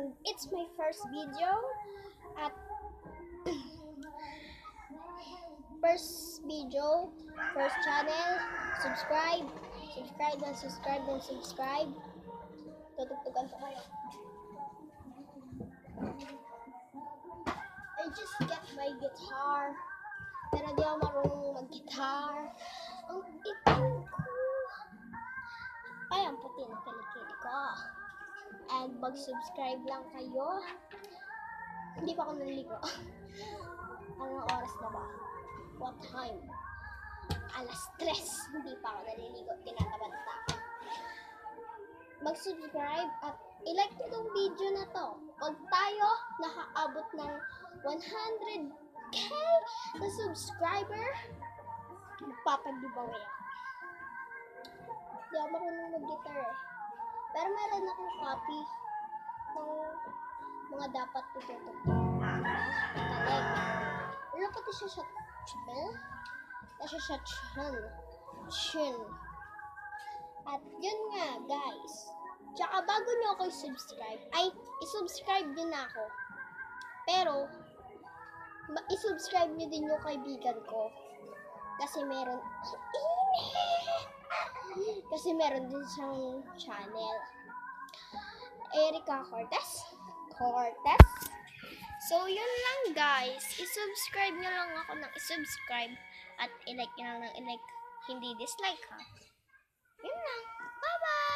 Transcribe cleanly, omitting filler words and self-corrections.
and it's my first video at first channel. Subscribe and subscribe. Tutugtugan ko kayo. I just get my guitar, pero di ako marunong mag-guitar. Ang itim ko. Ay, ang puti na kilikili ko. And mag-subscribe lang kayo. Hindi pa ako naliligo. Anong oras na ba? What time? 3:00. Hindi pa ako naliligo. Tinatabad na ako. Mag-subscribe at i-like nyo itong video na to. Huwag tayo nakaabot ng 100k na subscriber, magpapagiveaway ako. Hindi ako marunong mag-guitar eh. Pero meron akong copy ng mga dapat tututugtog. Kaleg. Wala pati siya sa chin. At yun nga guys. Tsaka bago nyo ako i-subscribe nyo na ako. Pero, i-subscribe nyo din yung kaibigan ko. Kasi meron din siyang channel. Erica Cortez. So, yun lang guys. I-subscribe nyo lang ako ng i-subscribe. At i-like nyo lang ng i-like. Hindi dislike ha. Yun lang. Bye-bye!